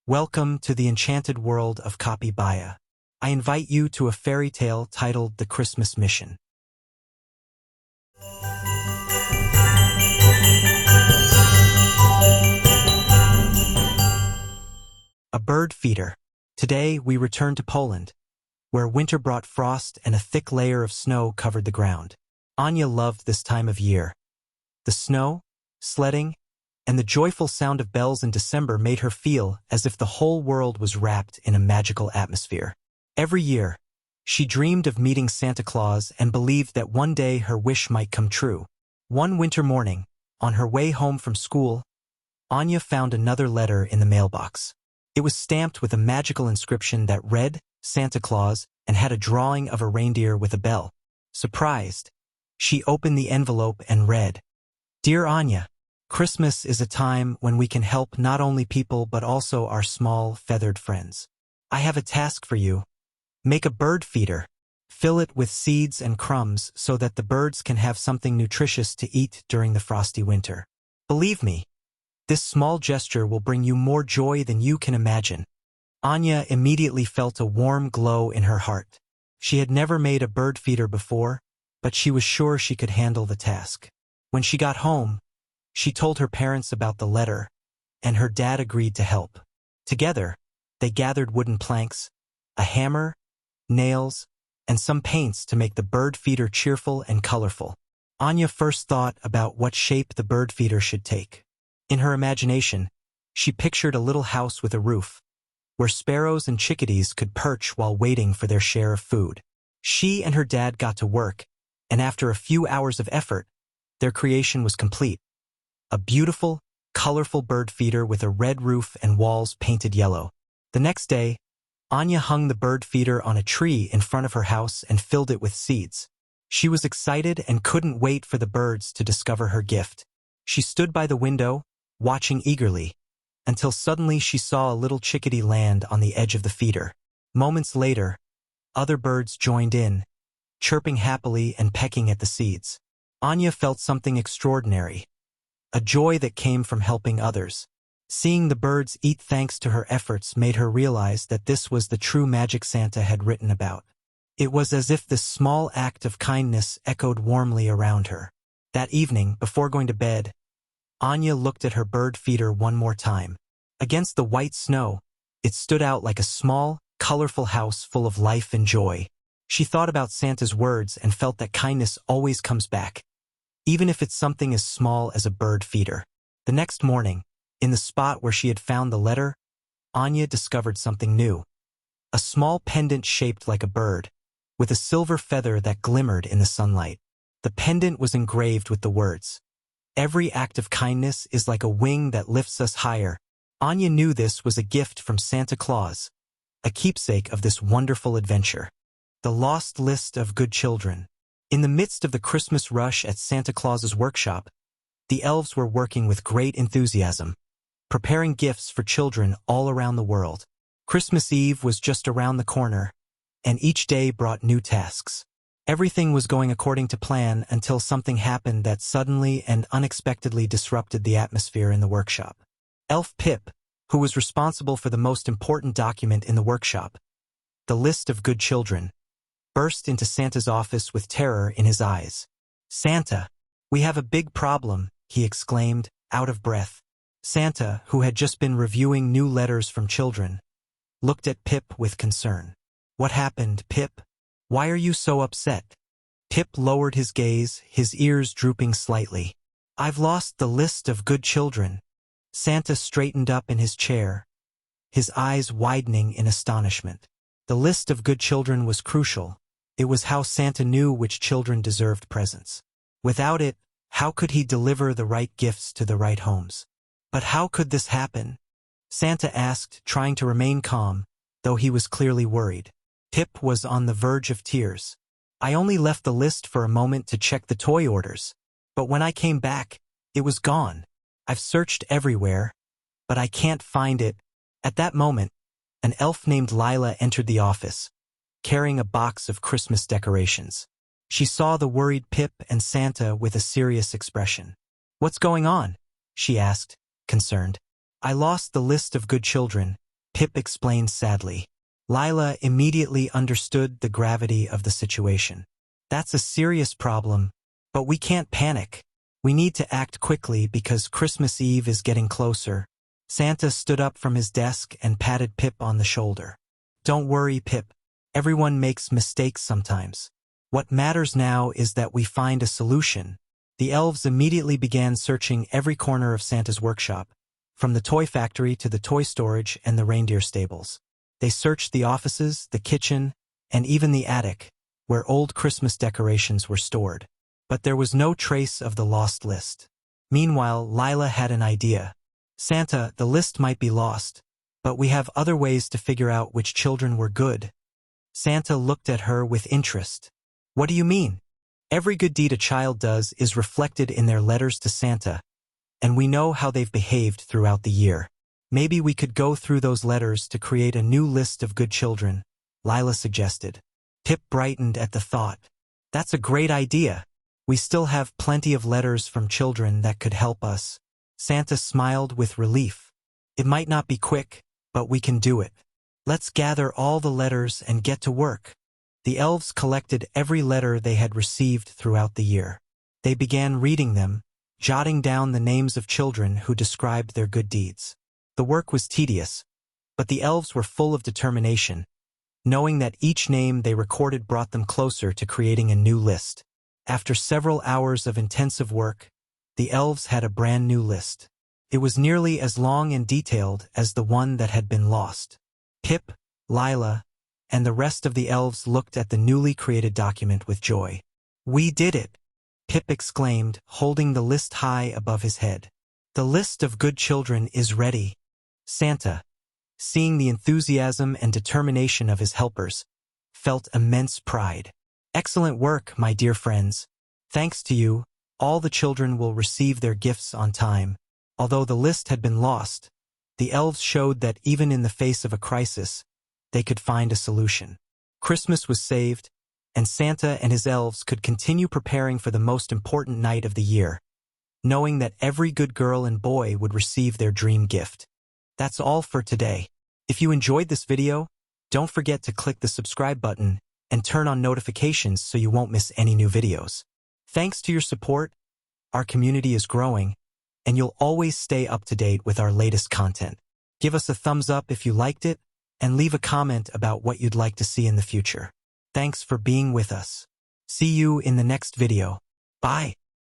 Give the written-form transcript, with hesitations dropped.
Welcome to the enchanted world of Kapibaya. I invite you to a fairy tale titled The Christmas Mission. A bird feeder. Today we return to Poland, where winter brought frost and a thick layer of snow covered the ground. Anya loved this time of year. The snow, sledding, and the joyful sound of bells in December made her feel as if the whole world was wrapped in a magical atmosphere. Every year, she dreamed of meeting Santa Claus and believed that one day her wish might come true. One winter morning, on her way home from school, Anya found another letter in the mailbox. It was stamped with a magical inscription that read, Santa Claus, and had a drawing of a reindeer with a bell. Surprised, she opened the envelope and read, Dear Anya, Christmas is a time when we can help not only people but also our small, feathered friends. I have a task for you. Make a bird feeder. Fill it with seeds and crumbs so that the birds can have something nutritious to eat during the frosty winter. Believe me, this small gesture will bring you more joy than you can imagine. Anya immediately felt a warm glow in her heart. She had never made a bird feeder before, but she was sure she could handle the task. When she got home, she told her parents about the letter, and her dad agreed to help. Together, they gathered wooden planks, a hammer, nails, and some paints to make the bird feeder cheerful and colorful. Anya first thought about what shape the bird feeder should take. In her imagination, she pictured a little house with a roof, where sparrows and chickadees could perch while waiting for their share of food. She and her dad got to work, and after a few hours of effort, their creation was complete. A beautiful, colorful bird feeder with a red roof and walls painted yellow. The next day, Anya hung the bird feeder on a tree in front of her house and filled it with seeds. She was excited and couldn't wait for the birds to discover her gift. She stood by the window, watching eagerly, until suddenly she saw a little chickadee land on the edge of the feeder. Moments later, other birds joined in, chirping happily and pecking at the seeds. Anya felt something extraordinary. A joy that came from helping others. Seeing the birds eat thanks to her efforts made her realize that this was the true magic Santa had written about. It was as if this small act of kindness echoed warmly around her. That evening, before going to bed, Anya looked at her bird feeder one more time. Against the white snow, it stood out like a small, colorful house full of life and joy. She thought about Santa's words and felt that kindness always comes back, even if it's something as small as a bird feeder. The next morning, in the spot where she had found the letter, Anya discovered something new. A small pendant shaped like a bird, with a silver feather that glimmered in the sunlight. The pendant was engraved with the words, Every act of kindness is like a wing that lifts us higher. Anya knew this was a gift from Santa Claus, a keepsake of this wonderful adventure. The lost list of good children. In the midst of the Christmas rush at Santa Claus's workshop, the elves were working with great enthusiasm, preparing gifts for children all around the world. Christmas Eve was just around the corner, and each day brought new tasks. Everything was going according to plan until something happened that suddenly and unexpectedly disrupted the atmosphere in the workshop. Elf Pip, who was responsible for the most important document in the workshop, the list of good children, burst into Santa's office with terror in his eyes. Santa, we have a big problem, he exclaimed, out of breath. Santa, who had just been reviewing new letters from children, looked at Pip with concern. What happened, Pip? Why are you so upset? Pip lowered his gaze, his ears drooping slightly. I've lost the list of good children. Santa straightened up in his chair, his eyes widening in astonishment. The list of good children was crucial. It was how Santa knew which children deserved presents. Without it, how could he deliver the right gifts to the right homes? But how could this happen? Santa asked, trying to remain calm, though he was clearly worried. Pip was on the verge of tears. I only left the list for a moment to check the toy orders, but when I came back, it was gone. I've searched everywhere, but I can't find it. At that moment, an elf named Lila entered the office, carrying a box of Christmas decorations. She saw the worried Pip and Santa with a serious expression. What's going on? She asked, concerned. I lost the list of good children, Pip explained sadly. Lila immediately understood the gravity of the situation. That's a serious problem, but we can't panic. We need to act quickly because Christmas Eve is getting closer. Santa stood up from his desk and patted Pip on the shoulder. Don't worry, Pip. Everyone makes mistakes sometimes. What matters now is that we find a solution. The elves immediately began searching every corner of Santa's workshop, from the toy factory to the toy storage and the reindeer stables. They searched the offices, the kitchen, and even the attic, where old Christmas decorations were stored. But there was no trace of the lost list. Meanwhile, Lila had an idea. Santa, the list might be lost, but we have other ways to figure out which children were good. Santa looked at her with interest. What do you mean? Every good deed a child does is reflected in their letters to Santa, and we know how they've behaved throughout the year. Maybe we could go through those letters to create a new list of good children, Lila suggested. Pip brightened at the thought. That's a great idea. We still have plenty of letters from children that could help us. Santa smiled with relief. It might not be quick, but we can do it. Let's gather all the letters and get to work. The elves collected every letter they had received throughout the year. They began reading them, jotting down the names of children who described their good deeds. The work was tedious, but the elves were full of determination, knowing that each name they recorded brought them closer to creating a new list. After several hours of intensive work, the elves had a brand new list. It was nearly as long and detailed as the one that had been lost. Pip, Lila, and the rest of the elves looked at the newly created document with joy. We did it! Pip exclaimed, holding the list high above his head. The list of good children is ready. Santa, seeing the enthusiasm and determination of his helpers, felt immense pride. Excellent work, my dear friends. Thanks to you, all the children will receive their gifts on time. Although the list had been lost, the elves showed that even in the face of a crisis, they could find a solution. Christmas was saved, and Santa and his elves could continue preparing for the most important night of the year, knowing that every good girl and boy would receive their dream gift. That's all for today. If you enjoyed this video, don't forget to click the subscribe button and turn on notifications so you won't miss any new videos. Thanks to your support, our community is growing, and you'll always stay up to date with our latest content. Give us a thumbs up if you liked it, and leave a comment about what you'd like to see in the future. Thanks for being with us. See you in the next video. Bye.